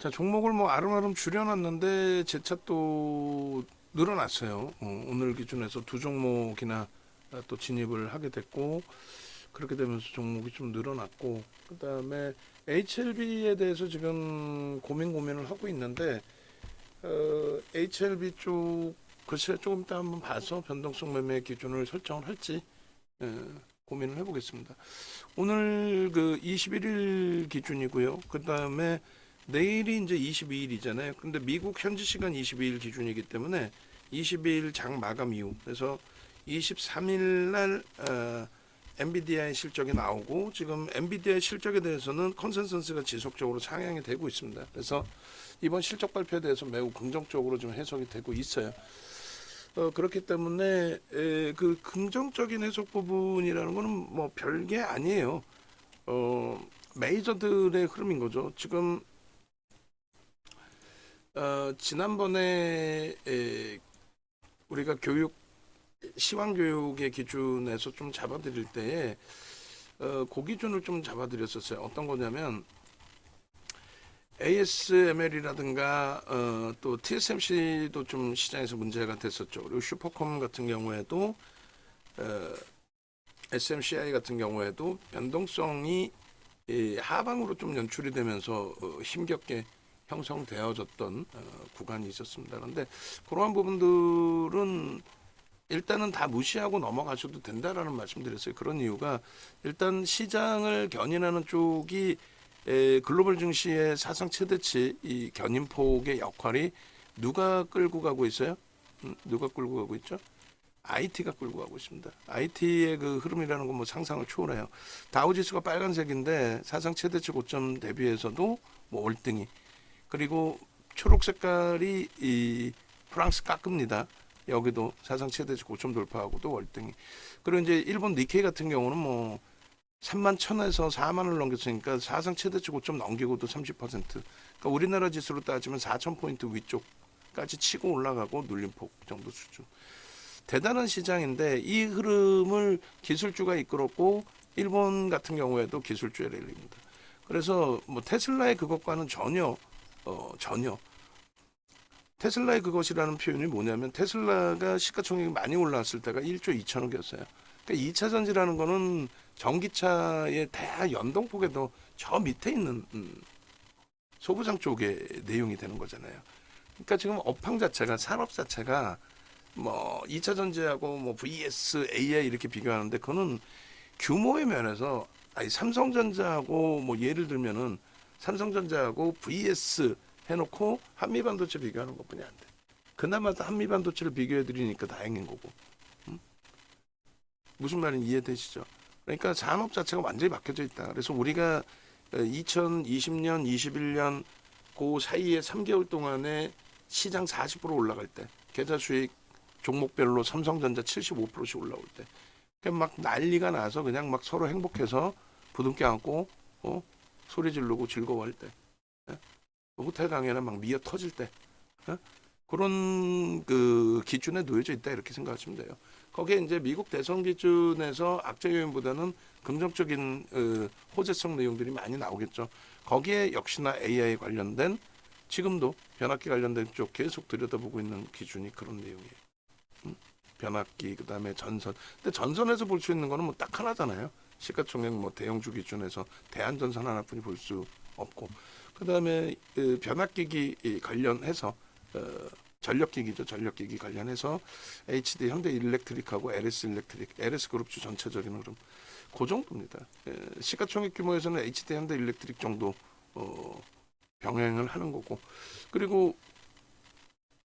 자, 종목을 뭐 아름아름 줄여놨는데 제 차 또 늘어났어요. 오늘 기준에서 두 종목이나 또 진입을 하게 됐고, 그렇게 되면서 종목이 좀 늘어났고, 그 다음에 HLB에 대해서 지금 고민을 하고 있는데, HLB 쪽 글쎄 조금 이따 한번 봐서 변동성 매매 기준을 설정을 할지 고민을 해보겠습니다. 오늘 그 21일 기준이고요. 그 다음에 내일이 이제 22일이잖아요. 근데 미국 현지 시간 22일 기준이기 때문에 22일 장 마감 이후, 그래서 23일 날 엔비디아의 실적이 나오고, 지금 엔비디아의 실적에 대해서는 컨센서스가 지속적으로 상향이 되고 있습니다. 그래서 이번 실적 발표에 대해서 매우 긍정적으로 좀 해석이 되고 있어요. 그렇기 때문에 그 긍정적인 해석 부분이라는 거는 뭐 별게 아니에요. 메이저들의 흐름인 거죠. 지금 지난번에 우리가 시황 교육의 기준에서 좀 잡아드릴 때에 그 기준을 좀 잡아드렸었어요. 어떤 거냐면 ASML이라든가 또 TSMC도 좀 시장에서 문제가 됐었죠. 그리고 슈퍼컴 같은 경우에도 SMCI 같은 경우에도 변동성이 하방으로 좀 연출이 되면서 힘겹게 형성되어졌던 구간이 있었습니다. 그런데 그러한 부분들은 일단은 다 무시하고 넘어가셔도 된다라는 말씀드렸어요. 그런 이유가 일단 시장을 견인하는 쪽이 글로벌 증시의 사상 최대치 이 견인폭의 역할이 누가 끌고 가고 있어요? 누가 끌고 가고 있죠? IT가 끌고 가고 있습니다. IT의 그 흐름이라는 건 뭐 상상을 초월해요. 다우지수가 빨간색인데 사상 최대치 고점 대비해서도 뭐 월등히, 그리고 초록 색깔이 이 프랑스 깎습니다. 여기도 사상 최대치 고점 돌파하고도 월등히. 그리고 이제 일본 니케이 같은 경우는 뭐 3만 1천에서 4만을 넘겼으니까 사상 최대치 고점 넘기고도 30%. 그러니까 우리나라 지수로 따지면 4,000포인트 위쪽까지 치고 올라가고 눌림폭 정도 수준. 대단한 시장인데 이 흐름을 기술주가 이끌었고, 일본 같은 경우에도 기술주의 랠리입니다. 그래서 뭐 테슬라의 그것과는 전혀 테슬라의 그것이라는 표현이 뭐냐면, 테슬라가 시가총액이 많이 올라왔을 때가 1조 2천억이었어요. 그러니까 2차 전지라는 거는 전기차의 대연동폭에도 저 밑에 있는 소부장 쪽의 내용이 되는 거잖아요. 그러니까 지금 업황 자체가, 산업 자체가 뭐 2차 전지하고 뭐 VS, AI 이렇게 비교하는데, 그거는 규모의 면에서 아니 삼성전자하고 뭐 예를 들면은 삼성전자하고 VS 해놓고 한미반도체 비교하는 것뿐이 안 돼. 그나마 한미반도체를 비교해 드리니까 다행인 거고. 무슨 말인지 이해되시죠? 그러니까 산업 자체가 완전히 바뀌어져 있다. 그래서 우리가 2020년, 21년 그 사이에 3개월 동안에 시장 40% 올라갈 때, 계좌 수익 종목별로 삼성전자 75%씩 올라올 때, 그냥 막 난리가 나서 그냥 막 서로 행복해서 부둥켜 안고 소리 지르고 즐거워할 때, 예? 호텔 강연은 막 미어 터질 때, 예? 그런 그 기준에 놓여져 있다, 이렇게 생각하시면 돼요. 거기에 이제 미국 대선 기준에서 악재 요인보다는 긍정적인 호재성 내용들이 많이 나오겠죠. 거기에 역시나 AI 관련된, 지금도 변압기 관련된 쪽 계속 들여다보고 있는 기준이 그런 내용이에요. 변압기, 그다음에 전선. 근데 전선에서 볼 수 있는 거는 뭐 딱 하나잖아요. 시가총액 뭐 대형주 기준에서 대한전선 하나뿐이 볼 수 없고, 그다음에 변압기기 관련해서 전력기기죠. 전력기기 관련해서 HD 현대일렉트릭하고 LS LS그룹주 전체적인 흐름, 그 정도입니다. 시가총액 규모에서는 HD 현대일렉트릭 정도 병행을 하는 거고, 그리고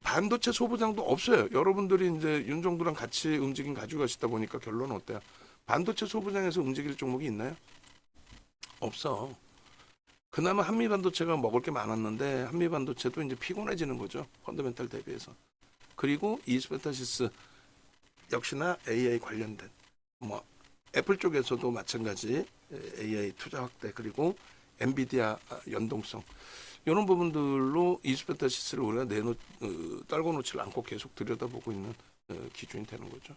반도체 소부장도 없어요. 여러분들이 이제 윤 정부랑 같이 움직임 가지고 가시다 보니까 결론은 어때요? 반도체 소부장에서 움직일 종목이 있나요? 없어. 그나마 한미반도체가 먹을 게 많았는데 한미반도체도 이제 피곤해지는 거죠. 펀더멘탈 대비해서. 그리고 이스페타시스 역시나 AI 관련된, 뭐 애플 쪽에서도 마찬가지 AI 투자 확대, 그리고 엔비디아 연동성, 이런 부분들로 이스페타시스를 우리가 떨고 놓지 않고 계속 들여다보고 있는 기준이 되는 거죠.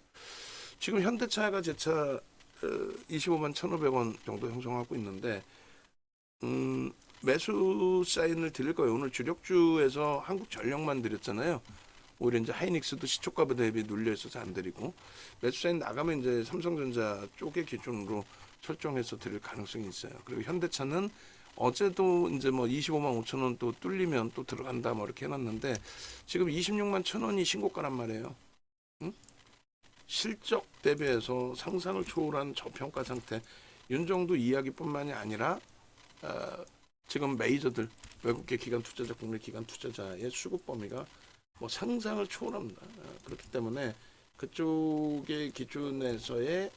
지금 현대차가 제 차 25만 1,500원 정도 형성하고 있는데, 매수 사인을 드릴 거예요. 오늘 주력주에서 한국전력만 드렸잖아요. 오히려 이제 하이닉스도 시초가 대비 눌려 있어서 안 드리고, 매수 사인 나가면 이제 삼성전자 쪽의 기준으로 설정해서 드릴 가능성이 있어요. 그리고 현대차는 어제도 이제 뭐 25만 5천 원 또 뚫리면 또 들어간다 뭐 이렇게 해놨는데, 지금 26만 1천 원이 신고가란 말이에요. 응? 실적 대비해서 상상을 초월한 저평가 상태. 윤정도 이야기뿐만이 아니라 지금 메이저들, 외국계 기관 투자자, 국내 기관 투자자의 수급 범위가 뭐 상상을 초월합니다. 그렇기 때문에 그쪽의 기준에서의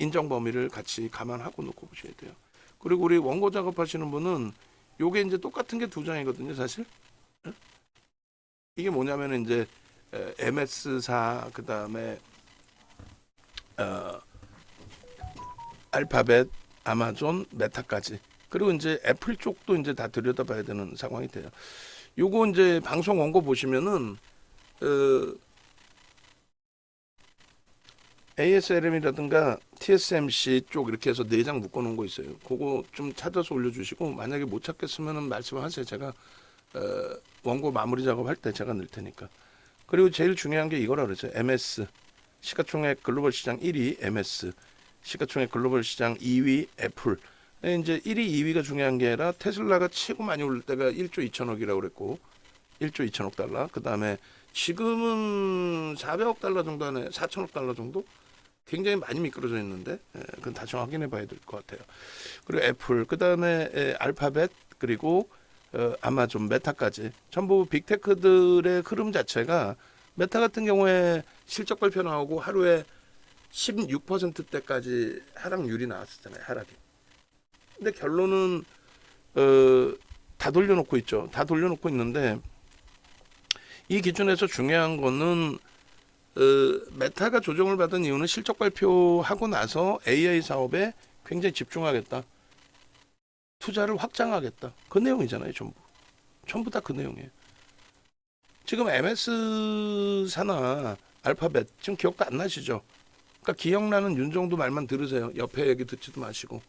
인정 범위를 같이 감안하고 놓고 보셔야 돼요. 그리고 우리 원고 작업하시는 분은 요게 이제 똑같은 게 두 장이거든요, 사실. 이게 뭐냐면 이제 MS사, 그 다음에 알파벳, 아마존, 메타까지. 그리고 이제 애플 쪽도 이제 다 들여다봐야 되는 상황이 돼요. 요거 이제 방송 원고 보시면은 ASLM이라든가 TSMC 쪽 이렇게 해서 4장 묶어놓은 거 있어요. 그거 좀 찾아서 올려주시고, 만약에 못 찾겠으면 말씀하세요. 제가 원고 마무리 작업할 때 제가 넣을 테니까. 그리고 제일 중요한 게 이거라 그러죠. MS, 시가총액 글로벌 시장 1위 MS, 시가총액 글로벌 시장 2위 애플. 이제 1위, 2위가 중요한 게 아니라 테슬라가 최고 많이 오를 때가 1조 2천억이라고 그랬고, 1조 2천억 달러. 그 다음에 지금은 400억 달러 정도 하네, 4천억 달러 정도? 굉장히 많이 미끄러져 있는데, 그건 다시 확인해 봐야 될 것 같아요. 그리고 애플, 그 다음에 알파벳, 그리고 아마존, 메타까지 전부 빅테크들의 흐름 자체가, 메타 같은 경우에 실적 발표 나오고 하루에 16%대까지 하락률이 나왔었잖아요. 하락이. 근데 결론은 다 돌려놓고 있죠. 다 돌려놓고 있는데, 이 기준에서 중요한 거는 메타가 조정을 받은 이유는 실적 발표하고 나서 AI 사업에 굉장히 집중하겠다, 투자를 확장하겠다, 그 내용이잖아요. 전부 다 그 내용이에요. 지금 MS사나 알파벳 지금 기억도 안 나시죠? 그러니까 기억나는 윤정도 말만 들으세요. 옆에 얘기 듣지도 마시고.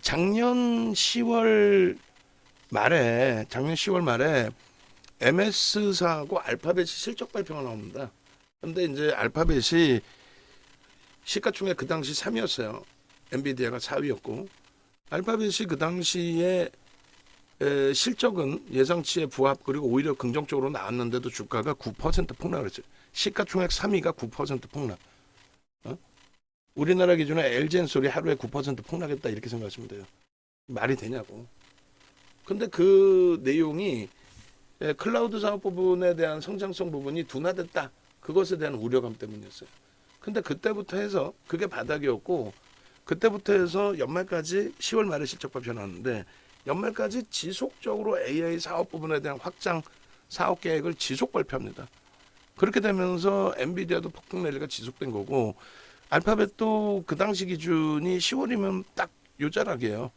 작년 10월 말에 MS사하고 알파벳이 실적 발표가 나옵니다. 근데 이제 알파벳이 시가총액 그 당시 3위였어요. 엔비디아가 4위였고, 알파벳이 그 당시에 실적은 예상치에 부합, 그리고 오히려 긍정적으로 나왔는데도 주가가 9% 폭락을 했어요. 시가총액 3위가 9% 폭락. 우리나라 기준에 LG엔솔이 하루에 9% 폭락했다 이렇게 생각하시면 돼요. 말이 되냐고. 근데 그 내용이 클라우드 사업 부분에 대한 성장성 부분이 둔화됐다, 그것에 대한 우려감 때문이었어요. 근데 그때부터 해서 그게 바닥이었고, 그때부터 해서 연말까지 10월 말에 실적 발표 나왔는데, 연말까지 지속적으로 AI 사업 부분에 대한 확장 사업 계획을 지속 발표합니다. 그렇게 되면서 엔비디아도 폭등 랠리가 지속된 거고, 알파벳도 그 당시 기준이 10월이면 딱 요 자락이에요.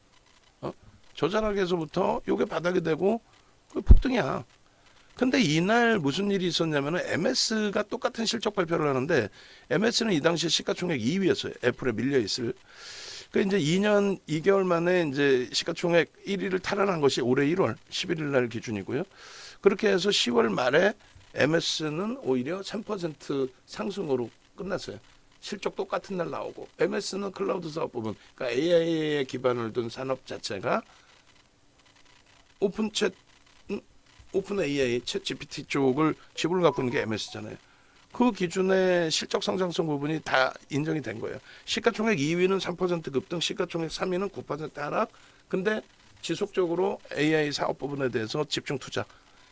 저 자락에서부터 요게 바닥이 되고 그 폭등이야. 근데 이날 무슨 일이 있었냐면은 MS가 똑같은 실적 발표를 하는데, MS는 이 당시 시가총액 2위였어요. 애플에 밀려 있을. 그 이제 2년 2개월 만에 이제 시가총액 1위를 탈환한 것이 올해 1월 11일 날 기준이고요. 그렇게 해서 10월 말에 MS는 오히려 3% 상승으로 끝났어요. 실적 똑같은 날 나오고, MS는 클라우드 사업 부분, 그러니까 AI에 기반을 둔 산업 자체가 오픈 AI, 챗 GPT 쪽을 지분을 갖고 있는 게 MS잖아요. 그 기준의 실적 상승성 부분이 다 인정이 된 거예요. 시가총액 2위는 3% 급등, 시가총액 3위는 9% 하락. 근데 지속적으로 AI 사업 부분에 대해서 집중 투자.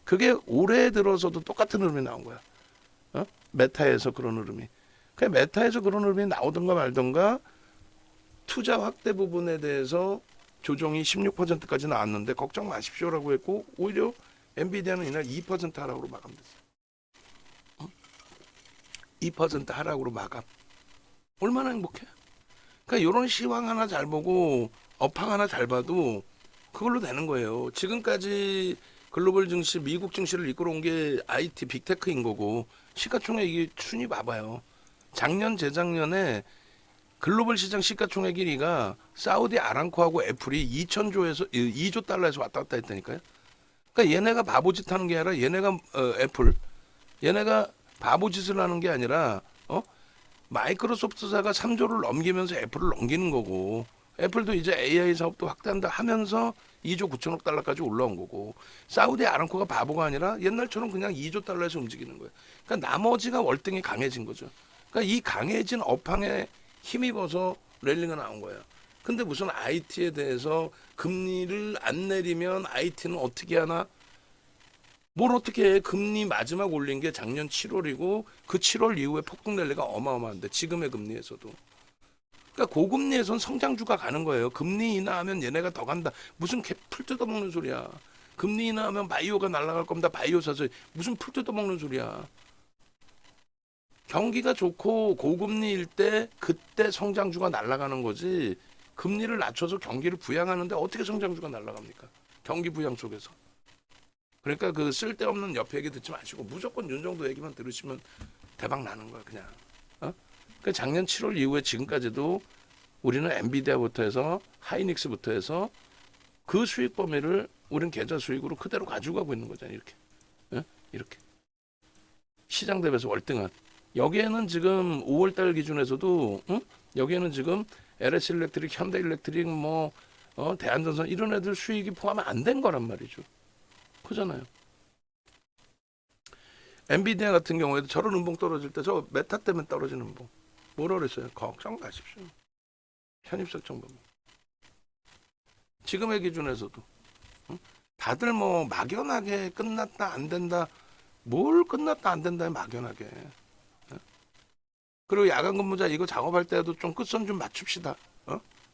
그게 올해 들어서도 똑같은 흐름이 나온 거야. 메타에서 그런 흐름이. 그 메타에서 그런 흐름이 나오든가 말든가, 투자 확대 부분에 대해서 조정이 16%까지 나왔는데 걱정 마십시오라고 했고, 오히려 엔비디아는 이날 2% 하락으로 마감됐어요. 2% 하락으로 마감. 얼마나 행복해? 그러니까 이런 시황 하나 잘 보고 업황 하나 잘 봐도 그걸로 되는 거예요. 지금까지 글로벌 증시, 미국 증시를 이끌어온 게 IT, 빅테크인 거고, 시가총액 이게 순위 봐봐요. 작년, 재작년에 글로벌 시장 시가총액 1위가 사우디 아람코하고 애플이 2천조에서 2조 달러에서 왔다 갔다 했다니까요. 그러니까 얘네가 바보짓 하는 게 아니라 얘네가 애플 얘네가 바보짓을 하는 게 아니라 마이크로소프트사가 3조를 넘기면서 애플을 넘기는 거고 애플도 이제 AI 사업도 확대한다 하면서 2조 9천억 달러까지 올라온 거고 사우디 아람코가 바보가 아니라 옛날처럼 그냥 2조 달러에서 움직이는 거예요. 그러니까 나머지가 월등히 강해진 거죠. 그러니까 이 강해진 업황에 힘입어서 랠리가 나온 거야. 근데 무슨 IT에 대해서 금리를 안 내리면 IT는 어떻게 하나? 뭘 어떻게 해? 금리 마지막 올린 게 작년 7월이고 그 7월 이후에 폭등 랠리가 어마어마한데 지금의 금리에서도. 그러니까 고금리에선 성장주가 가는 거예요. 금리 인하하면 얘네가 더 간다. 무슨 풀 뜯어먹는 소리야. 금리 인하하면 바이오가 날아갈 겁니다. 바이오 사서 무슨 풀 뜯어먹는 소리야. 경기가 좋고 고금리일 때 그때 성장주가 날아가는 거지. 금리를 낮춰서 경기를 부양하는데 어떻게 성장주가 날아갑니까? 경기 부양 속에서. 그러니까 그 쓸데없는 옆 얘기 듣지 마시고 무조건 윤정도 얘기만 들으시면 대박 나는 거야 그냥. 그 작년 7월 이후에 지금까지도 우리는 엔비디아부터 해서 하이닉스부터 해서 그 수익 범위를 우리는 계좌 수익으로 그대로 가지고 가고 있는 거잖아요. 이렇게. 이렇게. 시장 대비해서 월등한. 여기에는 지금 5월달 기준에서도 여기에는 지금 LS일렉트릭, 현대일렉트릭, 대한전선 이런 애들 수익이 포함 안 된 거란 말이죠. 그잖아요. 엔비디아 같은 경우에도 저런 음봉 떨어질 때 저 메타 때문에 떨어지는 음봉. 뭐라 그랬어요? 걱정 마십시오. 편입설정 범위. 지금의 기준에서도 다들 막연하게 끝났다 안 된다. 뭘 끝났다 안 된다 막연하게. 그리고 야간 근무자 이거 작업할 때도 좀 끝선 좀 맞춥시다.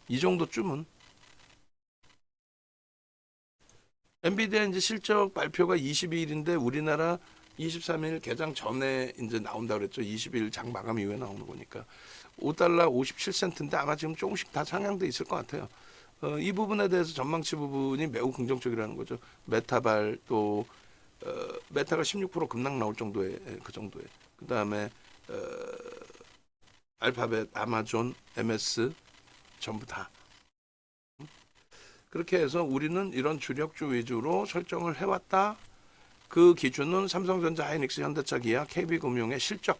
이 정도쯤은. 엔비디아 이제 실적 발표가 22일인데 우리나라 23일 개장 전에 이제 나온다 그랬죠. 20일 장 마감 이후에 나오는 거니까. 5달러 57센트인데 아마 지금 조금씩 다 상향돼 있을 것 같아요. 이 부분에 대해서 전망치 부분이 매우 긍정적이라는 거죠. 메타발 또 메타가 16% 급락 나올 정도의 그 정도의. 그다음에 알파벳, 아마존, MS 전부 다. 그렇게 해서 우리는 이런 주력주 위주로 설정을 해왔다. 그 기준은 삼성전자, 하이닉스, 현대차, 기아, KB금융의 실적,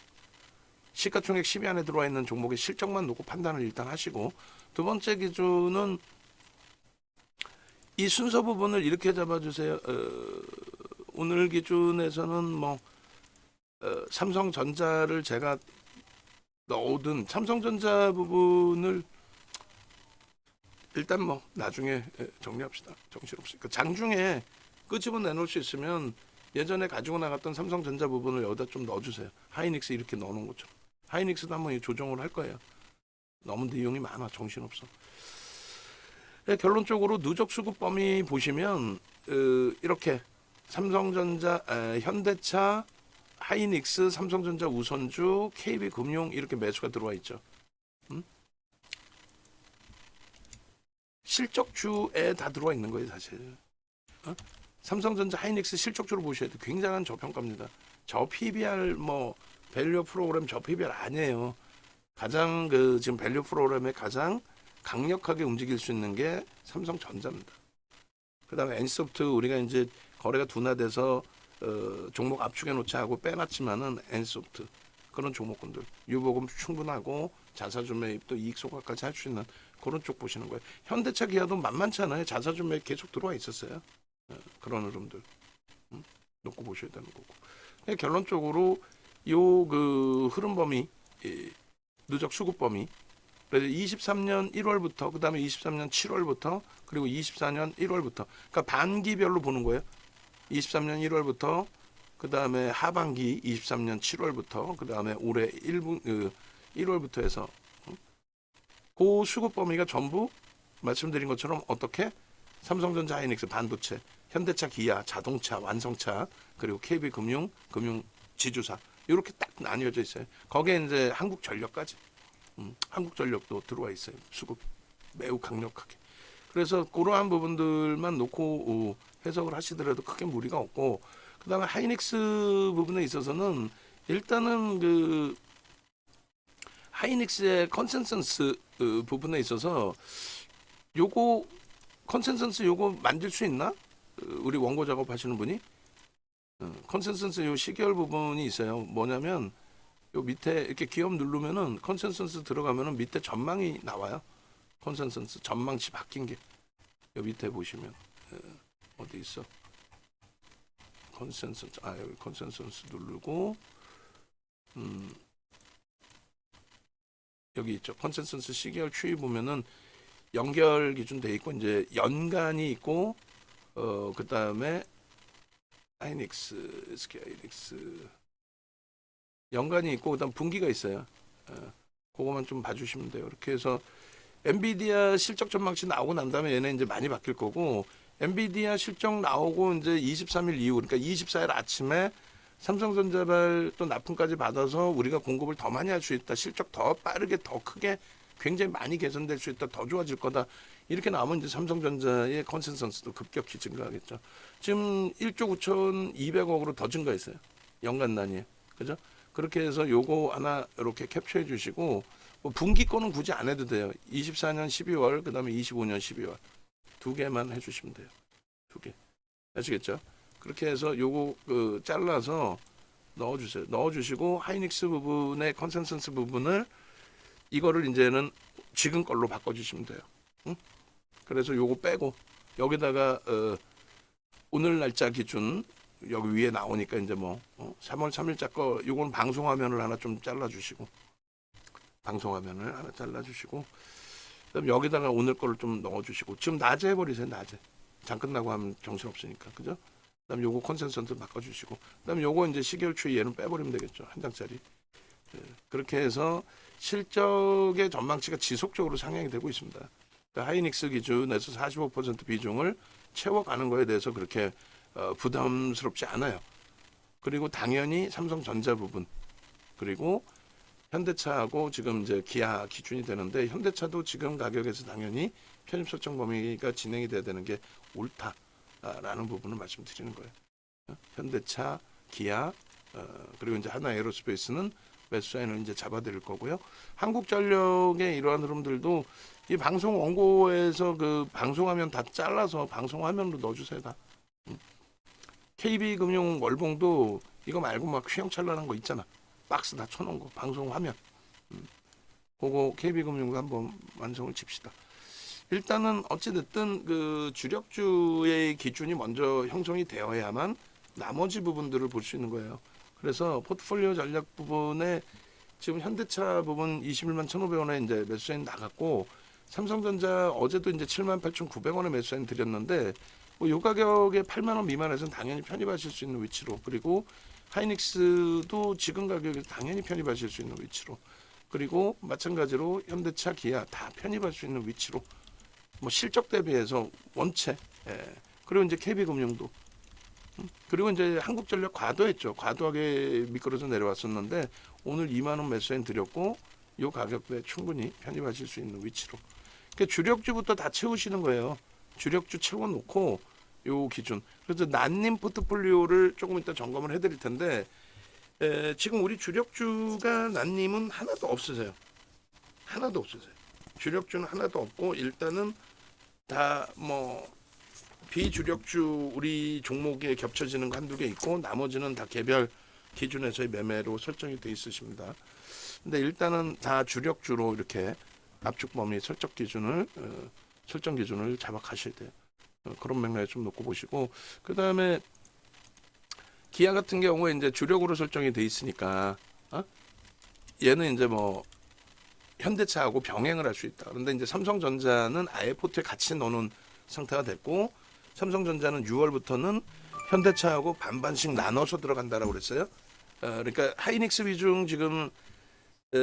시가총액 10위 안에 들어와 있는 종목의 실적만 놓고 판단을 일단 하시고, 두 번째 기준은 이 순서 부분을 이렇게 잡아주세요. 오늘 기준에서는 삼성전자를 제가 넣어둔 삼성전자 부분을 일단 나중에 정리합시다. 정신없으니까 장중에 끄집어 내놓을 수 있으면 예전에 가지고 나갔던 삼성전자 부분을 여기다 좀 넣어주세요. 하이닉스 이렇게 넣어놓은 것처럼. 하이닉스도 한번 조정을 할 거예요. 너무 내용이 많아. 정신없어. 결론적으로 누적 수급 범위 보시면 이렇게 삼성전자, 현대차, 하이닉스, 삼성전자 우선주, KB금융 이렇게 매수가 들어와 있죠. 실적주에 다 들어와 있는 거예요, 사실. 삼성전자, 하이닉스 실적주로 보셔야 돼요. 굉장한 저평가입니다. 저 PBR 밸류 프로그램 저 PBR 아니에요. 가장 지금 밸류 프로그램에 가장 강력하게 움직일 수 있는 게 삼성전자입니다. 그다음에 엔소프트 우리가 이제 거래가 둔화돼서 종목 압축해 놓자 하고 빼놨지만은 엔소프트 그런 종목군들 유보금 충분하고 자사주 매입도 이익 소각까지 할 수 있는 그런 쪽 보시는 거예요. 현대차 기아도 만만치 않아요. 자사주 매입 계속 들어와 있었어요. 그런 흐름들 놓고 보셔야 되는 거고. 결론적으로 요 흐름 범위 누적 수급 범위 그래서 23년 1월부터 그다음에 23년 7월부터 그리고 24년 1월부터 그러니까 반기별로 보는 거예요. 23년 1월부터 그다음에 하반기 23년 7월부터 그다음에 올해 1월부터 해서 그 수급 범위가 전부 말씀드린 것처럼 어떻게 삼성전자, 하이닉스, 반도체, 현대차, 기아, 자동차, 완성차 그리고 KB금융, 금융 지주사 이렇게 딱 나뉘어져 있어요. 거기에 이제 한국전력까지 한국전력도 들어와 있어요. 수급 매우 강력하게. 그래서 그러한 부분들만 놓고 해석을 하시더라도 크게 무리가 없고 그다음에 하이닉스 부분에 있어서는 일단은 하이닉스의 컨센서스 부분에 있어서 요거 컨센서스 요거 만들 수 있나? 우리 원고 작업하시는 분이 컨센서스 요 시계열 부분이 있어요. 뭐냐면 요 밑에 이렇게 기업 누르면은 컨센서스 들어가면은 밑에 전망이 나와요. 컨센서스 전망치 바뀐 게 요 밑에 보시면 어디 있어? 컨센서스 여기 컨센서스 누르고 여기 있죠. 컨센서스 시계열 추이 보면은 연결 기준 돼 있고 이제 연간이 있고 그다음에 하이닉스 연간이 있고 그다음 분기가 있어요. 그거만 좀 봐주시면 돼요. 이렇게 해서 엔비디아 실적 전망치 나오고 난 다음에 얘네 이제 많이 바뀔 거고 엔비디아 실적 나오고 이제 23일 이후 그러니까 24일 아침에 삼성전자발 또 납품까지 받아서 우리가 공급을 더 많이 할 수 있다. 실적 더 빠르게 더 크게 굉장히 많이 개선될 수 있다. 더 좋아질 거다. 이렇게 나오면 이제 삼성전자의 컨센서스도 급격히 증가하겠죠. 지금 1조 9,200억으로 더 증가했어요. 연간 단위에. 그죠? 그렇게 해서 요거 하나 이렇게 캡처해 주시고 뭐 분기 거는 굳이 안 해도 돼요. 24년 12월 그다음에 25년 12월 두 개만 해주시면 돼요. 두 개. 아시겠죠? 그렇게 해서 요거 잘라서 넣어주세요. 넣어주시고 하이닉스 부분의 컨센서스 부분을 이거를 이제는 지금 걸로 바꿔주시면 돼요. 응? 그래서 요거 빼고 여기다가 오늘 날짜 기준 여기 위에 나오니까 이제 뭐 3월 3일자 거 요건 방송화면을 하나 좀 잘라주시고 방송화면을 하나 잘라주시고 그다음 여기다가 오늘 거를 좀 넣어주시고 지금 낮에 해버리세요. 낮에 장 끝나고 하면 정신없으니까 그죠? 그다음 요거 컨센서스 바꿔주시고 그다음 요거 이제 시계열 추이 얘는 빼버리면 되겠죠. 한 장짜리. 그렇게 해서 실적의 전망치가 지속적으로 상향이 되고 있습니다. 그러니까 하이닉스 기준에서 45% 비중을 채워가는 거에 대해서 그렇게 부담스럽지 않아요. 그리고 당연히 삼성전자 부분 그리고 현대차하고 지금 이제 기아 기준이 되는데 현대차도 지금 가격에서 당연히 편입 설정 범위가 진행이 돼야 되는 게 옳다라는 부분을 말씀드리는 거예요. 현대차, 기아 그리고 이제 하나 에어로스페이스는 매수사인을 이제 잡아드릴 거고요. 한국전력의 이러한 흐름들도 이 방송 원고에서 그 방송화면 다 잘라서 방송화면으로 넣어주세요 다. KB금융 월봉도 이거 말고 막 휘황찬란한 거 있잖아. 박스 다 쳐놓은 거 방송화면. 그거 KB금융 한번 완성을 칩시다. 일단은 어찌됐든 그 주력주의 기준이 먼저 형성이 되어야만 나머지 부분들을 볼 수 있는 거예요. 그래서 포트폴리오 전략 부분에 지금 현대차 부분 21만 1,500원에 이제 매수사인 나갔고 삼성전자 어제도 이제 78,900원에 매수사인 드렸는데 뭐 요 가격에 8만 원 미만에서는 당연히 편입하실 수 있는 위치로 그리고 하이닉스도 지금 가격에 당연히 편입하실 수 있는 위치로 그리고 마찬가지로 현대차, 기아 다 편입할 수 있는 위치로 뭐 실적 대비해서 원체 그리고 이제 KB금융도 그리고 이제 한국전력 과도했죠. 과도하게 미끄러져 내려왔었는데 오늘 2만 원 매수엔 드렸고 이 가격대에 충분히 편입하실 수 있는 위치로. 그러니까 주력주부터 다 채우시는 거예요. 주력주 채워놓고 요 기준. 그래서 난님 포트폴리오를 조금 이따 점검을 해드릴 텐데 지금 우리 주력주가 난님은 하나도 없으세요. 하나도 없으세요. 주력주는 하나도 없고 일단은 다 뭐 비주력주 우리 종목에 겹쳐지는 거 한두 개 있고 나머지는 다 개별 기준에서의 매매로 설정이 돼 있으십니다. 근데 일단은 다 주력주로 이렇게 압축 범위 설정 기준을 잡아가셔야 돼요. 그런 맥락에 좀 놓고 보시고 그다음에 기아 같은 경우에 이제 주력으로 설정이 돼 있으니까 얘는 이제 뭐 현대차하고 병행을 할 수 있다. 그런데 이제 삼성전자는 아예 포트에 같이 넣는 상태가 됐고 삼성전자는 6월부터는 현대차하고 반반씩 나눠서 들어간다라고 그랬어요. 그러니까 하이닉스 비중 지금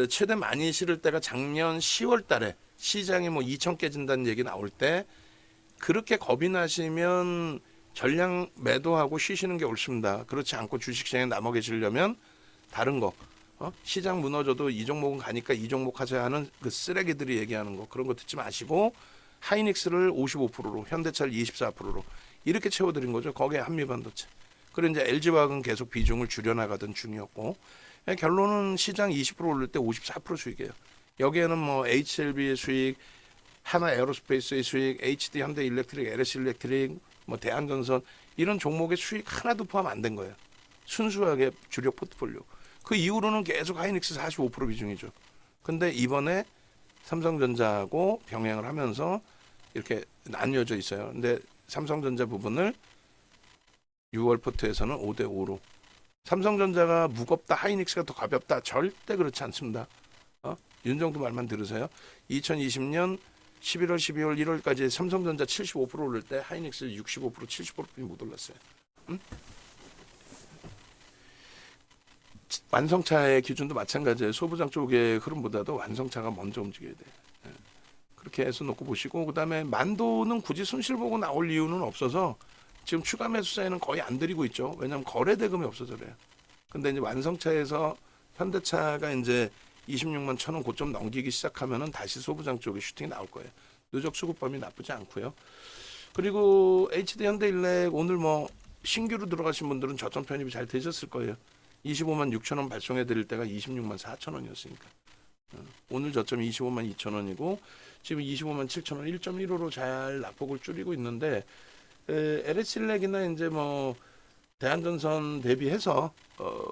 최대 많이 실을 때가 작년 10월 달에 시장이 뭐 2천 깨진다는 얘기 나올 때 그렇게 겁이 나시면 전량 매도하고 쉬시는 게 옳습니다. 그렇지 않고 주식시장에 남아 계시려면 다른 거 시장 무너져도 이 종목은 가니까 이 종목 하자 하는 그 쓰레기들이 얘기하는 거 그런 거 듣지 마시고 하이닉스를 55%로 현대차를 24%로 이렇게 채워드린 거죠. 거기에 한미반도체. 그리고 이제 LG화학은 계속 비중을 줄여나가던 중이었고 결론은 시장 20% 오를 때 54% 수익이에요. 여기에는 뭐 HLB의 수익, 하나 에어로스페이스의 수익, HD 현대 일렉트릭, LS 일렉트릭, 뭐 대한전선 이런 종목의 수익 하나도 포함 안 된 거예요. 순수하게 주력 포트폴리오. 그 이후로는 계속 하이닉스 45% 비중이죠. 근데 이번에 삼성전자하고 병행을 하면서 이렇게 나뉘어져 있어요. 근데 삼성전자 부분을 6월 포트에서는 5대 5로. 삼성전자가 무겁다, 하이닉스가 더 가볍다. 절대 그렇지 않습니다. 윤정도 말만 들으세요. 2020년 11월, 12월, 1월까지 삼성전자 75% 오를 때 하이닉스 65%, 70%뿐이 못 올랐어요. 완성차의 기준도 마찬가지예요. 소부장 쪽의 흐름보다도 완성차가 먼저 움직여야 돼. 그렇게 해서 놓고 보시고, 그다음에 만도는 굳이 손실 보고 나올 이유는 없어서 지금 추가 매수자에는 거의 안 드리고 있죠. 왜냐하면 거래 대금이 없어서 그래요. 근데 이제 완성차에서 현대차가 이제 26만 1,000원 고점 넘기기 시작하면은 다시 소부장 쪽에 슈팅이 나올 거예요. 누적 수급범위 나쁘지 않고요. 그리고 HD 현대일렉 오늘 뭐 신규로 들어가신 분들은 저점 편입이 잘 되셨을 거예요. 25만 6천 원 발송해 드릴 때가 26만 4천 원이었으니까. 오늘 저점 25만 2천 원이고 지금 25만 7천 원 1.15로 잘 낙폭을 줄이고 있는데 LS일렉이나 이제 뭐 대한전선 대비해서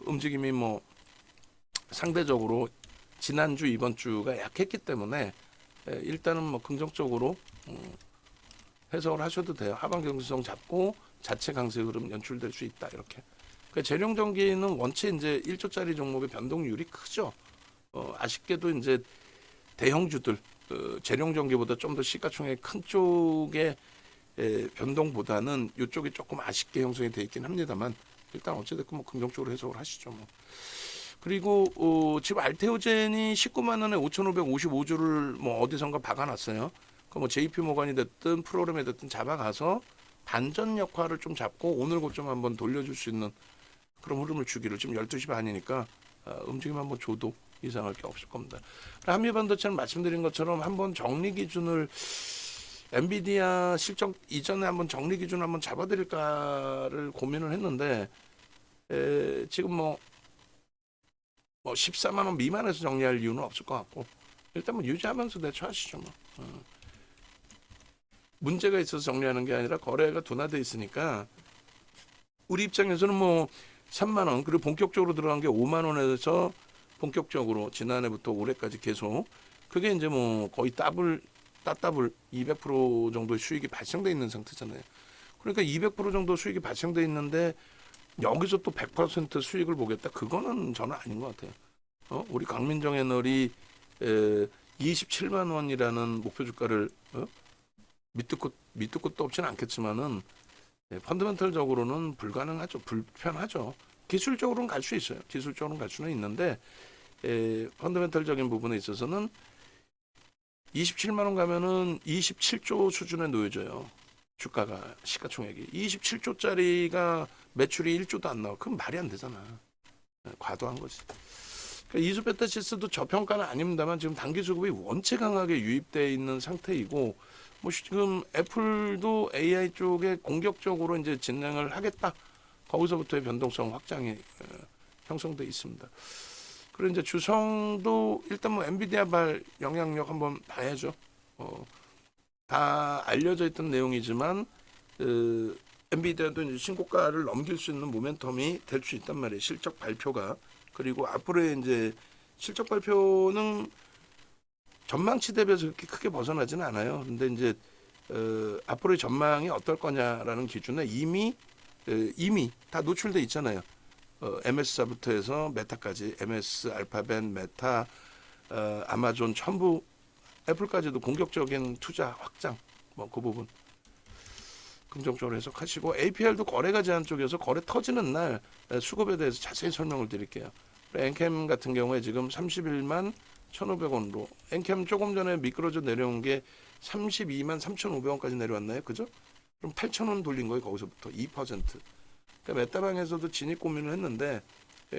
움직임이 뭐 상대적으로 지난주 이번 주가 약했기 때문에 일단은 뭐 긍정적으로 해석을 하셔도 돼요. 하방 경직성 잡고 자체 강세 흐름 연출될 수 있다 이렇게. 그러니까 재룡전기는 원체 이제 1조짜리 종목의 변동률이 크죠. 아쉽게도 이제 대형주들 재룡전기보다 좀 더 시가총액 큰 쪽의 변동보다는 이쪽이 조금 아쉽게 형성이 돼 있긴 합니다만 일단 어찌됐건 뭐 긍정적으로 해석을 하시죠. 뭐. 그리고 지금 알테오젠이 19만 원에 5,555주를 뭐 어디선가 박아놨어요. 그 뭐 JP 모건이 됐든 프로그램에 됐든 잡아가서 반전 역할을 좀 잡고 오늘 고점 한번 돌려줄 수 있는 그런 흐름을 주기를 지금 12시 반이니까 움직임 한번 줘도 이상할 게 없을 겁니다. 한미반도체는 말씀드린 것처럼 한번 정리 기준을 엔비디아 실적 이전에 한번 정리 기준 한번 잡아드릴까를 고민을 했는데 지금 뭐 14만 원 미만에서 정리할 이유는 없을 것 같고 일단 뭐 유지하면서 대처하시죠. 뭐. 문제가 있어서 정리하는 게 아니라 거래가 둔화돼 있으니까 우리 입장에서는 뭐 3만 원 그리고 본격적으로 들어간 게 5만 원에서 본격적으로 지난해부터 올해까지 계속 그게 이제 뭐 거의 따따블 200% 정도의 수익이 발생돼 있는 상태잖아요. 그러니까 200% 정도 수익이 발생돼 있는데 여기서 또 100% 수익을 보겠다. 그거는 저는 아닌 것 같아요. 우리 강민정 애널이 27만 원이라는 목표 주가를 밑도 끝도 없지는 않겠지만은 펀더멘털적으로는 불가능하죠. 불편하죠. 기술적으로는 갈 수 있어요. 기술적으로는 갈 수는 있는데 펀더멘털적인 부분에 있어서는 27만 원 가면은 27조 수준에 놓여져요. 주가가 시가총액이 27조짜리가 매출이 1조도 안 나와. 그럼 말이 안 되잖아. 과도한 거지. 그러니까 이수베타시스도 저평가는 아닙니다만 지금 단기 수급이 원체 강하게 유입되어 있는 상태이고 뭐 지금 애플도 AI 쪽에 공격적으로 이제 진행을 하겠다. 거기서부터의 변동성 확장이 형성돼 있습니다. 그리고 이제 주성도 일단 뭐 엔비디아발 영향력 한번 봐야죠. 다 알려져 있던 내용이지만 엔비디아도 이제 신고가를 넘길 수 있는 모멘텀이 될 수 있단 말이에요. 실적 발표가. 그리고 앞으로의 이제 실적 발표는 전망치 대비해서 그렇게 크게 벗어나지는 않아요. 근데 이제 앞으로의 전망이 어떨 거냐라는 기준에 이미 다 노출돼 있잖아요. MS사부터 해서 메타까지 MS, 알파벳, 메타, 아마존 전부 애플까지도 공격적인 투자 확장 뭐 그 부분 긍정적으로 해석하시고 APR도 거래가 제한 쪽에서 거래 터지는 날 수급에 대해서 자세히 설명을 드릴게요. 엔캠 같은 경우에 지금 31만 1,500원으로 엔캠 조금 전에 미끄러져 내려온 게 32만 3,500원까지 내려왔나요? 그죠? 그럼 8,000원 돌린 거예요. 거기서부터 2%. 그러니까 메타방에서도 진입 고민을 했는데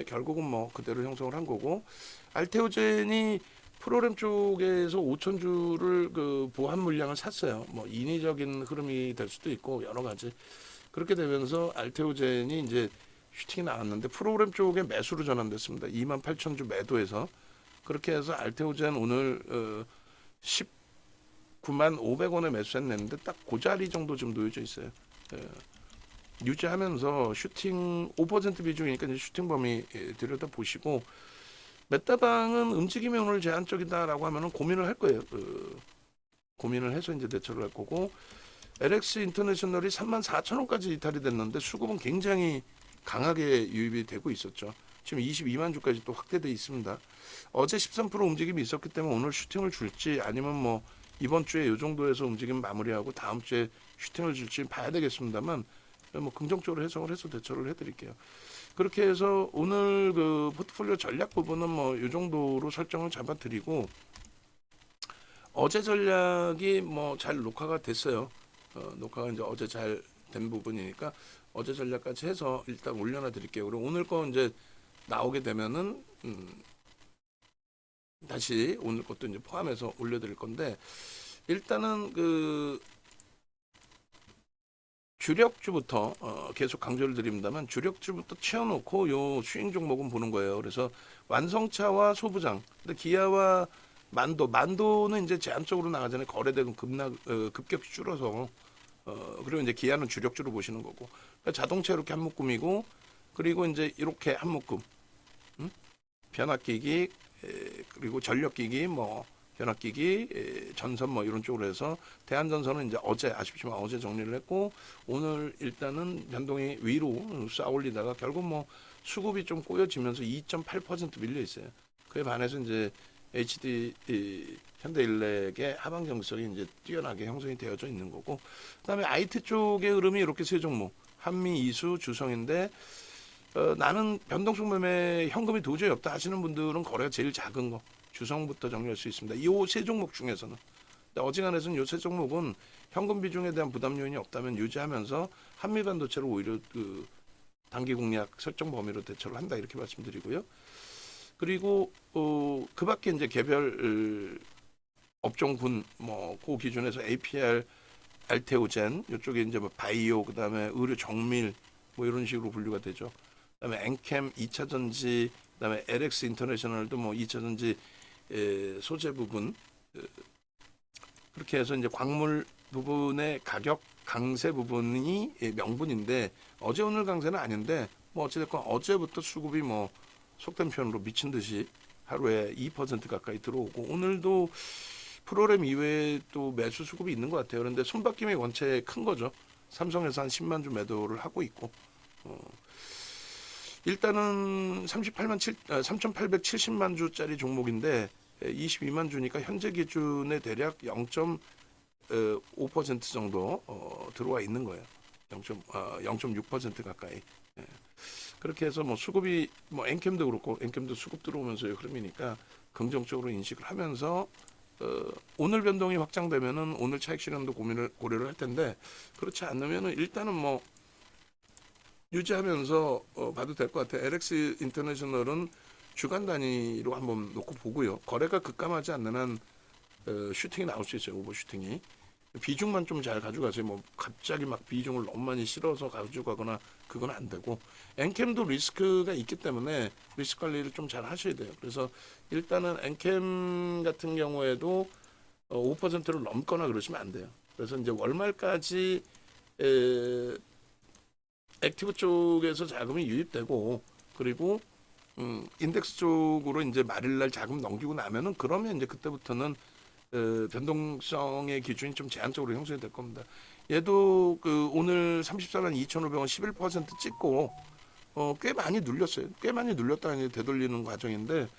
결국은 뭐 그대로 형성을 한 거고 알테오젠이 프로그램 쪽에서 5,000주를 그 보합 물량을 샀어요. 뭐 인위적인 흐름이 될 수도 있고 여러 가지 그렇게 되면서 알테오젠이 이제 슈팅이 나왔는데 프로그램 쪽에 매수로 전환됐습니다. 28,000주 매도해서 그렇게 해서 알테오젠 오늘 19만 500원에 매수했는데 딱 그 자리 정도 좀 놓여져 있어요. 유지하면서 슈팅 5% 비중이니까 이제 슈팅 범위 들여다 보시고 메타방은 움직임이 오늘 제한적이다라고 하면은 고민을 할 거예요. 고민을 해서 이제 대처를 할 거고 LX 인터내셔널이 34,000원까지 이탈이 됐는데 수급은 굉장히 강하게 유입이 되고 있었죠. 지금 22만 주까지 또 확대돼 있습니다. 어제 13% 움직임이 있었기 때문에 오늘 슈팅을 줄지 아니면 뭐 이번 주에 이 정도에서 움직임 마무리하고 다음 주에 슈팅을 줄지 봐야 되겠습니다만 뭐 긍정적으로 해석을 해서 대처를 해드릴게요. 그렇게 해서 오늘 그 포트폴리오 전략 부분은 뭐 이 정도로 설정을 잡아드리고 어제 전략이 뭐 잘 녹화가 됐어요. 녹화가 이제 어제 잘 된 부분이니까 어제 전략까지 해서 일단 올려놔 드릴게요. 그리고 오늘 거 이제 나오게 되면은 다시 오늘 것도 이제 포함해서 올려드릴 건데 일단은 그 주력주부터 계속 강조를 드립니다만 주력주부터 치워놓고 요 수익 종목은 보는 거예요. 그래서 완성차와 소부장, 근데 기아와 만도는 이제 제한적으로 나가잖아요. 거래대금 급격히 줄어서 그리고 이제 기아는 주력주로 보시는 거고 그러니까 자동차 이렇게 한 묶음이고 그리고 이제 이렇게 한 묶음 변압기기 그리고 전력기기 뭐 변압기기 전선 뭐 이런 쪽으로 해서 대한전선은 이제 어제 아쉽지만 어제 정리를 했고 오늘 일단은 변동이 위로 쌓아 올리다가 결국 뭐 수급이 좀 꼬여지면서 2.8% 밀려 있어요. 그에 반해서 이제 HD 현대일렉의 하방 정성이 이제 뛰어나게 형성이 되어져 있는 거고 그다음에 IT 쪽의 흐름이 이렇게 세 종목 한미 이수 주성인데 나는 변동성 매매 현금이 도저히 없다 하시는 분들은 거래가 제일 작은 거 주성부터 정리할 수 있습니다. 이 세 종목 중에서는 어지간해서는 이 세 종목은 현금 비중에 대한 부담 요인이 없다면 유지하면서 한미 반도체를 오히려 그 단기 공략 설정 범위로 대처를 한다 이렇게 말씀드리고요. 그리고 그 밖에 이제 개별 업종군 뭐 그 기준에서 APR, 알테오젠 이쪽에 이제 뭐 바이오 그다음에 의료 정밀 뭐 이런 식으로 분류가 되죠. 그다음에 엔캠 2차 전지 그다음에 LX 인터내셔널도 뭐 2차 전지 소재 부분 그렇게 해서 이제 광물 부분의 가격 강세 부분이 명분인데 어제 오늘 강세는 아닌데 뭐 어찌됐건 어제부터 수급이 뭐 속된 표현으로 미친 듯이 하루에 2% 가까이 들어오고 오늘도 프로그램 이외에 또 매수 수급이 있는 것 같아요. 그런데 손바뀜이 원체 큰 거죠. 삼성에서 한 10만 주 매도를 하고 있고 일단은 3,870만 주짜리 종목인데 22만 주니까 현재 기준에 대략 0.5% 정도 들어와 있는 거예요. 0.6% 가까이. 그렇게 해서 뭐 수급이 뭐 엔캠도 그렇고 엔캠도 수급 들어오면서의 흐름이니까 긍정적으로 인식을 하면서 오늘 변동이 확장되면은 오늘 차익 실현도 고려를 할 텐데 그렇지 않으면은 일단은 뭐 유지하면서 봐도 될 것 같아요. LX 인터내셔널은 주간 단위로 한번 놓고 보고요. 거래가 급감하지 않는 한 슈팅이 나올 수 있어요. 오버 슈팅이. 비중만 좀 잘 가져가세요. 뭐 갑자기 막 비중을 너무 많이 실어서 가져가거나 그건 안 되고 엔캠도 리스크가 있기 때문에 리스크 관리를 좀 잘 하셔야 돼요. 그래서 일단은 엔캠 같은 경우에도 5%를 넘거나 그러시면 안 돼요. 그래서 이제 월말까지 액티브 쪽에서 자금이 유입되고 그리고 인덱스 쪽으로 이제 말일날 자금 넘기고 나면은 그러면 이제 그때부터는 변동성의 기준이 좀 제한적으로 형성이 될 겁니다. 얘도 그 오늘 34만 2,500원 11% 찍고 꽤 많이 눌렸어요. 꽤 많이 눌렸다가 이제 되돌리는 과정인데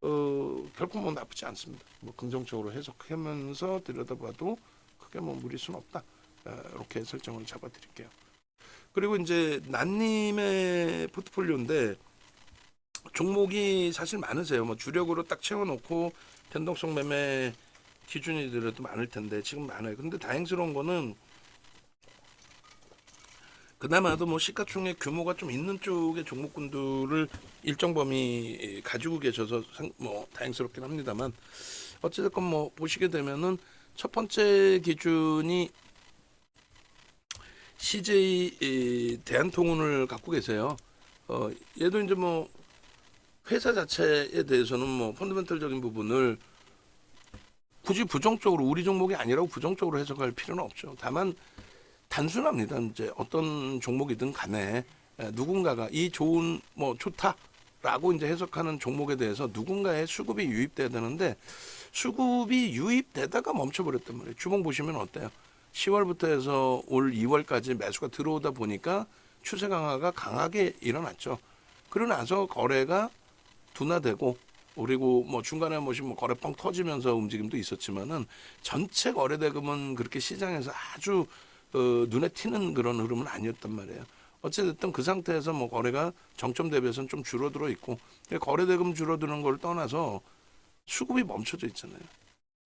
결코 뭐 나쁘지 않습니다. 뭐 긍정적으로 해석하면서 들여다봐도 크게 뭐 무리수는 없다. 이렇게 설정을 잡아드릴게요. 그리고 이제 난님의 포트폴리오인데 종목이 사실 많으세요. 뭐 주력으로 딱 채워놓고 변동성 매매 기준이들도 많을 텐데 지금 많아요. 근데 다행스러운 거는 그나마도 뭐 시가총액 규모가 좀 있는 쪽의 종목군들을 일정 범위 가지고 계셔서 뭐 다행스럽긴 합니다만 어찌됐건 뭐 보시게 되면은 첫 번째 기준이 CJ 대한통운을 갖고 계세요. 얘도 이제 뭐 회사 자체에 대해서는 뭐 펀더멘털적인 부분을 굳이 부정적으로 우리 종목이 아니라고 부정적으로 해석할 필요는 없죠. 다만 단순합니다. 이제 어떤 종목이든 간에 누군가가 이 좋은 뭐 좋다라고 이제 해석하는 종목에 대해서 누군가의 수급이 유입돼야 되는데 수급이 유입되다가 멈춰버렸단 말이에요. 주봉 보시면 어때요? 10월부터 해서 올 2월까지 매수가 들어오다 보니까 추세 강화가 강하게 일어났죠. 그러고 나서 거래가 둔화되고 그리고 뭐 중간에 뭐 거래 뻥 터지면서 움직임도 있었지만은 전체 거래 대금은 그렇게 시장에서 아주 눈에 튀는 그런 흐름은 아니었단 말이에요. 어쨌든 그 상태에서 뭐 거래가 정점 대비해서는 좀 줄어들어 있고 거래 대금 줄어드는 걸 떠나서 수급이 멈춰져 있잖아요.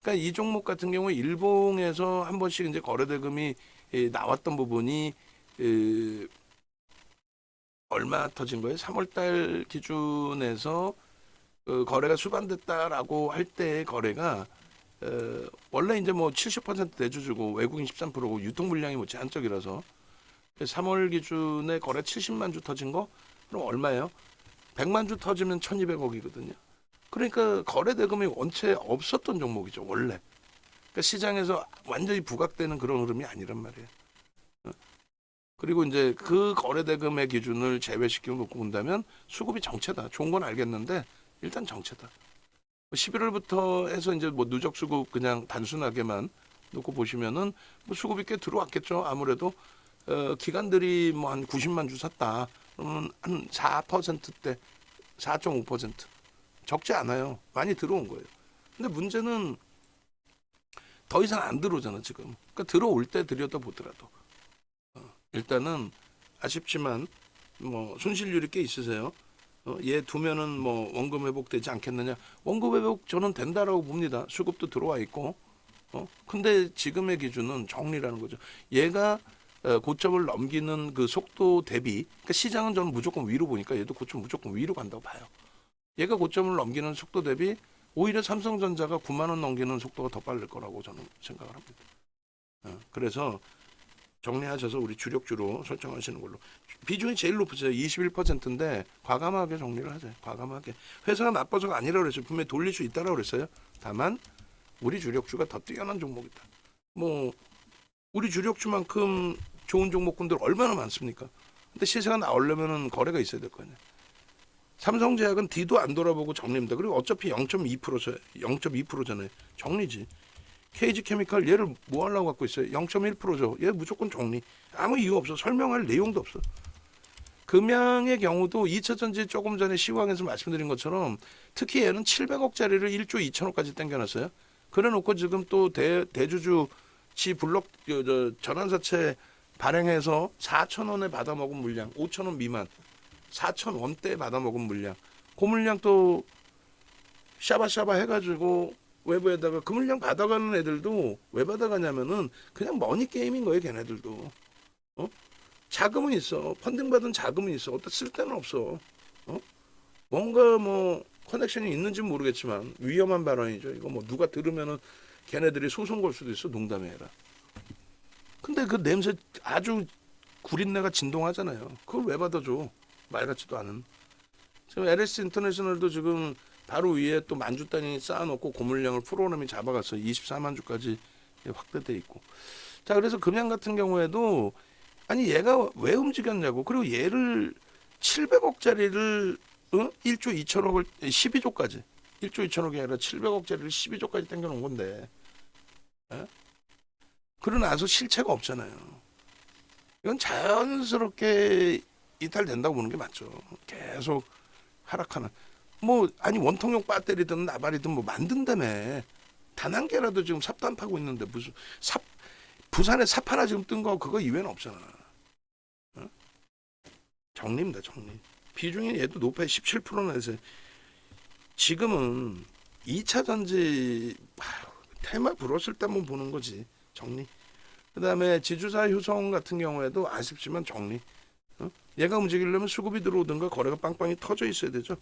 그러니까 이 종목 같은 경우에 일봉에서 한 번씩 이제 거래 대금이 나왔던 부분이 얼마 터진 거예요? 3월달 기준에서 거래가 수반됐다라고 할 때의 거래가 원래 이제 뭐 70% 내주주고 외국인 13%고 유통 물량이 뭐 제한적이라서 3월 기준에 거래 70만 주 터진 거 그럼 얼마예요? 100만 주 터지면 1,200억이거든요. 그러니까 거래 대금이 원체 없었던 종목이죠 원래. 그러니까 시장에서 완전히 부각되는 그런 흐름이 아니란 말이에요. 그리고 이제 그 거래 대금의 기준을 제외시켜 놓고 본다면 수급이 정체다. 좋은 건 알겠는데 일단 정체다. 11월부터 해서 이제 뭐 누적 수급 그냥 단순하게만 놓고 보시면은 뭐 수급이 꽤 들어왔겠죠. 아무래도 기관들이 뭐 한 90만 주 샀다. 그러면 한 4%대 4.5% 적지 않아요. 많이 들어온 거예요. 근데 문제는 더 이상 안 들어오잖아 지금. 그러니까 들어올 때 들여다 보더라도 일단은 아쉽지만 뭐 손실률이 꽤 있으세요. 얘 두면은 뭐 원금 회복되지 않겠느냐? 원금 회복 저는 된다라고 봅니다. 수급도 들어와 있고. 근데 지금의 기준은 정리라는 거죠. 얘가 고점을 넘기는 그 속도 대비, 그러니까 시장은 저는 무조건 위로 보니까 얘도 고점 무조건 위로 간다고 봐요. 얘가 고점을 넘기는 속도 대비 오히려 삼성전자가 9만 원 넘기는 속도가 더 빠를 거라고 저는 생각을 합니다. 그래서 정리하셔서 우리 주력주로 설정하시는 걸로. 비중이 제일 높으세요. 21%인데 과감하게 정리를 하세요. 과감하게. 회사가 나빠서가 아니라 그랬어요. 분명히 돌릴 수 있다라고 그랬어요. 다만 우리 주력주가 더 뛰어난 종목이다. 뭐 우리 주력주만큼 좋은 종목군들 얼마나 많습니까? 근데 시세가 나오려면은 거래가 있어야 될 거 아니에요. 삼성제약은 뒤도 안 돌아보고 정리입니다. 그리고 어차피 0.2%잖아요. 정리지. KG케미칼 얘를 뭐 하려고 갖고 있어요? 0.1%죠. 얘 무조건 정리. 아무 이유 없어. 설명할 내용도 없어. 금양의 경우도 2차전지 조금 전에 시황에서 말씀드린 것처럼 특히 얘는 700억짜리를 1조 2천억까지 땡겨놨어요. 그래놓고 지금 또 대주주치 블록 전환사채 발행해서 4,000원에 받아먹은 물량, 5,000원 미만, 4,000원대에 받아먹은 물량, 그 물량 또 샤바샤바 해가지고 외부에다가 그 물량 받아가는 애들도 왜 받아가냐면은 그냥 머니 게임인 거예요. 걔네들도. 자금은 있어. 펀딩 받은 자금은 있어. 어떤 쓸 데는 없어. 뭔가 뭐 커넥션이 있는지는 모르겠지만 위험한 발언이죠. 이거 뭐 누가 들으면은 걔네들이 소송 걸 수도 있어. 농담이 아니라. 근데 그 냄새 아주 구린내가 진동하잖아요. 그걸 왜 받아줘? 말 같지도 않은. 지금 LS 인터내셔널도 지금 바로 위에 또 만주 단위 쌓아놓고 고물량을 프로그램이 잡아갔어요. 24만 주까지 확대돼 있고. 자, 그래서 금양 같은 경우에도 아니 얘가 왜 움직였냐고. 그리고 얘를 700억짜리를 1조 2천억을 12조까지 1조 2천억이 아니라 700억짜리를 12조까지 땡겨놓은 건데 그러고 나서 실체가 없잖아요. 이건 자연스럽게 이탈된다고 보는 게 맞죠. 계속 하락하는. 뭐 아니 원통형 배터리든 나발이든 뭐 만든다며. 단 한 개라도 지금 삽도 안 파고 있는데 무슨 삽 부산에 삽 하나 지금 뜬 거 그거 이외에는 없잖아. 정리입니다. 정리. 비중이 얘도 높아요. 17%나 해서 지금은 2차 전지 테마 불었을 때 한번 보는 거지. 정리. 그다음에 지주사 효성 같은 경우에도 아쉽지만 정리. 얘가 움직이려면 수급이 들어오든가 거래가 빵빵히 터져 있어야 되죠.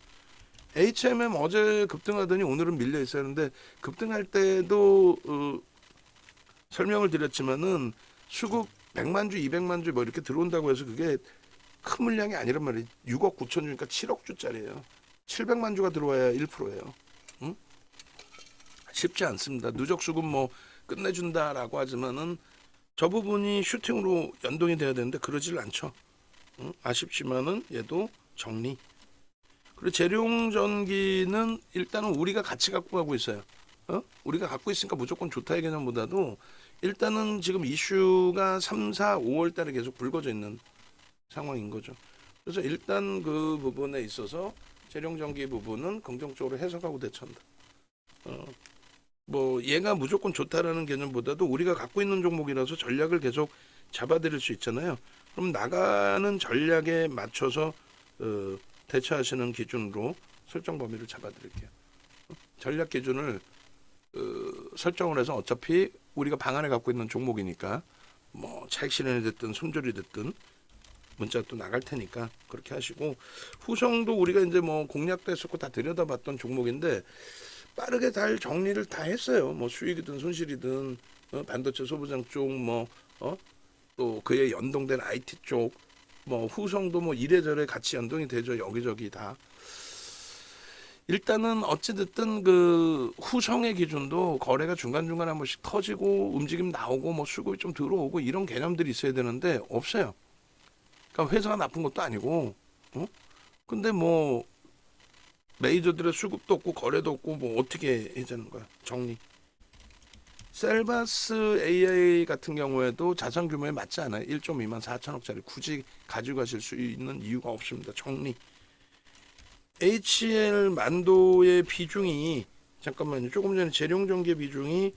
HMM 어제 급등하더니 오늘은 밀려 있어야 하는데 급등할 때도 설명을 드렸지만은 수급 100만 주, 200만 주 뭐 이렇게 들어온다고 해서 그게 큰 물량이 아니란 말이에요. 6억 9천 주니까 7억 주짜리예요. 700만 주가 들어와야 1%예요. 응? 쉽지 않습니다. 누적 수급 뭐 끝내준다라고 하지만은 저 부분이 슈팅으로 연동이 돼야 되는데 그러질 않죠. 응? 아쉽지만은 얘도 정리. 그리고 재룡 전기는 일단은 우리가 같이 갖고 가고 있어요. 우리가 갖고 있으니까 무조건 좋다의 개념보다도 일단은 지금 이슈가 3, 4, 5월 달에 계속 불거져 있는 상황인 거죠. 그래서 일단 그 부분에 있어서 재룡 전기 부분은 긍정적으로 해석하고 대처한다. 뭐 얘가 무조건 좋다라는 개념보다도 우리가 갖고 있는 종목이라서 전략을 계속 잡아드릴 수 있잖아요. 그럼 나가는 전략에 맞춰서 대처하시는 기준으로 설정 범위를 잡아드릴게요. 전략 기준을 설정을 해서 어차피 우리가 방 안에 갖고 있는 종목이니까 뭐 차익 실현이 됐든 손절이 됐든 문자 또 나갈 테니까 그렇게 하시고, 후성도 우리가 이제 뭐 공략도 했었고 다 들여다봤던 종목인데 빠르게 잘 정리를 다 했어요. 뭐 수익이든 손실이든 반도체 소부장 쪽 뭐 또 그에 연동된 IT 쪽 뭐 후성도 뭐 이래저래 같이 연동이 되죠. 여기저기 다. 일단은 어찌됐든 그 후성의 기준도 거래가 중간중간 한 번씩 터지고 움직임 나오고 뭐 수급이 좀 들어오고 이런 개념들이 있어야 되는데 없어요. 그러니까 회사가 나쁜 것도 아니고, 근데 뭐 메이저들의 수급도 없고 거래도 없고 뭐 어떻게 해자는 거야. 정리. 셀바스 AI 같은 경우에도 자산 규모에 맞지 않아요. 1.2만 4천억짜리 굳이 가지고 가실 수 있는 이유가 없습니다. 정리. HL 만도의 비중이 잠깐만요. 조금 전에 재룡전기 비중이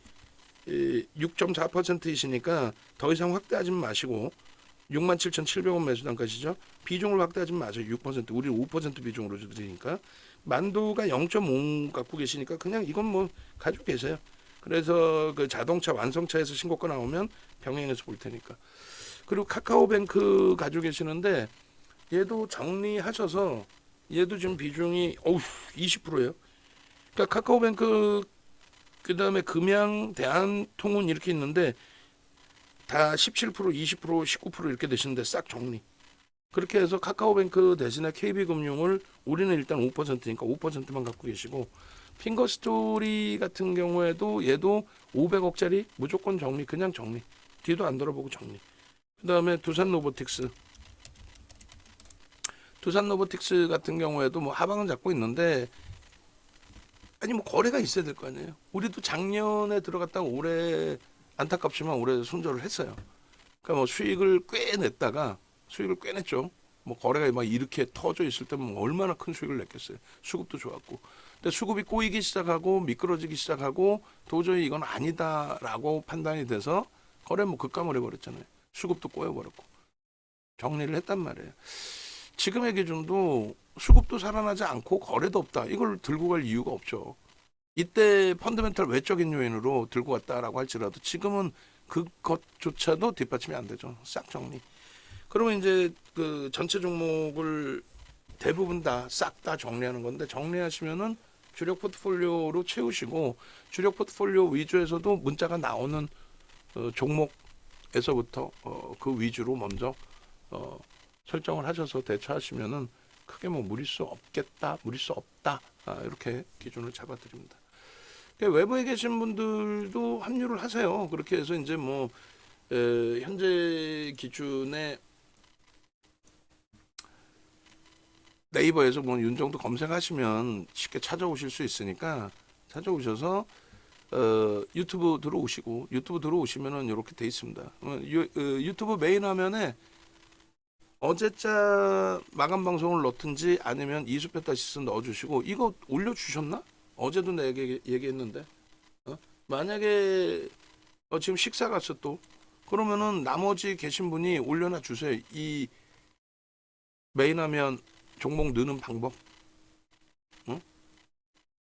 6.4%이시니까 더 이상 확대하지 마시고 67,700원 매수단까지죠. 비중을 확대하지 마세요. 6%. 우리 5% 비중으로 드리니까. 만도가 0.5 갖고 계시니까 그냥 이건 뭐 가지고 계세요. 그래서 그 자동차 완성차에서 신고가 나오면 병행해서 볼 테니까. 그리고 카카오뱅크 가지고 계시는데 얘도 정리하셔서 얘도 지금 비중이 20%예요. 그러니까 카카오뱅크 그다음에 금양, 대한통운 이렇게 있는데 다 17%, 20%, 19% 이렇게 되시는데 싹 정리. 그렇게 해서 카카오뱅크 대신에 KB금융을 우리는 일단 5%니까 5%만 갖고 계시고, 핑거스토리 같은 경우에도 얘도 500억짜리 무조건 정리, 그냥 정리. 뒤도 안 돌아보고 정리. 그다음에 두산로보틱스 같은 경우에도 뭐 하방은 잡고 있는데 아니 뭐 거래가 있어야 될 거 아니에요. 우리도 작년에 들어갔다가 올해 안타깝지만 올해 손절을 했어요. 그러니까 뭐 수익을 꽤 냈죠. 뭐 거래가 막 이렇게 터져 있을 때면 얼마나 큰 수익을 냈겠어요. 수급도 좋았고. 근데 수급이 꼬이기 시작하고 미끄러지기 시작하고 도저히 이건 아니다라고 판단이 돼서 거래 뭐 급감을 해버렸잖아요. 수급도 꼬여버렸고. 정리를 했단 말이에요. 지금의 기준도 수급도 살아나지 않고 거래도 없다. 이걸 들고 갈 이유가 없죠. 이때 펀더멘탈 외적인 요인으로 들고 왔다라고 할지라도 지금은 그것조차도 뒷받침이 안 되죠. 싹 정리. 그러면 이제 그 전체 종목을 대부분 다 싹 다 정리하는 건데, 정리하시면은 주력 포트폴리오로 채우시고 주력 포트폴리오 위주에서도 문자가 나오는 종목에서부터 그 위주로 먼저 설정을 하셔서 대처하시면은 크게 뭐 무리수 없겠다, 무리수 없다, 이렇게 기준을 잡아드립니다. 외부에 계신 분들도 합류를 하세요. 그렇게 해서 이제 뭐 현재 기준에 네이버에서 뭐 윤정도 검색하시면 쉽게 찾아오실 수 있으니까 찾아오셔서 유튜브 들어오시면은 이렇게 돼 있습니다. 유튜브 메인 화면에 어제자 마감 방송을 넣든지 아니면 이수페타시스 넣어주시고, 이거 올려주셨나? 어제도 내게 얘기했는데 만약에 지금 식사 갔어 또 그러면은 나머지 계신 분이 올려놔 주세요. 이 메인 화면 종목 넣는 방법.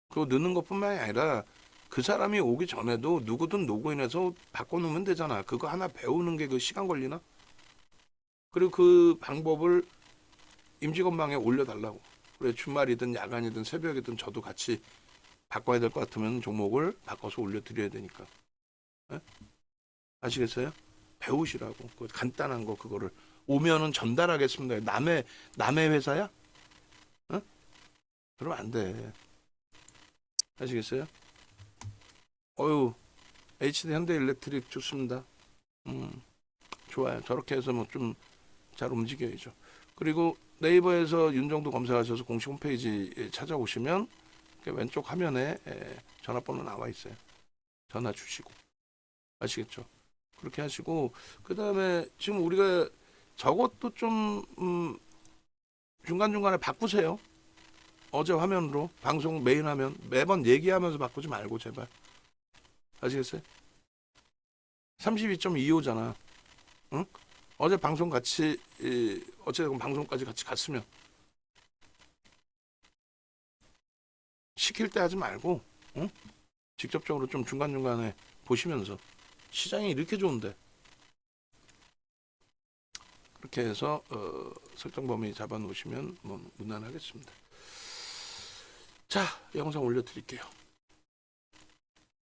그거 넣는 것뿐만이 아니라 그 사람이 오기 전에도 누구든 로그인해서 바꿔놓으면 되잖아. 그거 하나 배우는 게 그 시간 걸리나? 그리고 그 방법을 임직원방에 올려달라고. 그래 주말이든 야간이든 새벽이든 저도 같이 바꿔야 될 것 같으면 종목을 바꿔서 올려드려야 되니까. 네? 아시겠어요? 배우시라고. 그 간단한 거 그거를 오면은 전달하겠습니다. 남의 회사야? 어? 그러면 안 돼. 아시겠어요? 어유 HD 현대일렉트릭 좋습니다. 좋아요. 저렇게 해서 뭐 좀 잘 움직여야죠. 그리고 네이버에서 윤정도 검색하셔서 공식 홈페이지 찾아오시면 왼쪽 화면에 전화번호 나와 있어요. 전화 주시고 아시겠죠? 그렇게 하시고 그 다음에 지금 우리가 저것도 좀 중간중간에 바꾸세요. 어제 화면으로 방송 메인 화면 매번 얘기하면서 바꾸지 말고 제발 아시겠어요? 32.25잖아. 응? 어제 방송 같이 어쨌든 방송까지 같이 갔으면 시킬 때 하지 말고 응? 직접적으로 좀 중간중간에 보시면서 시장이 이렇게 좋은데 그렇게 해서 설정 범위 잡아 놓으시면 뭐 무난하겠습니다. 자, 영상 올려드릴게요.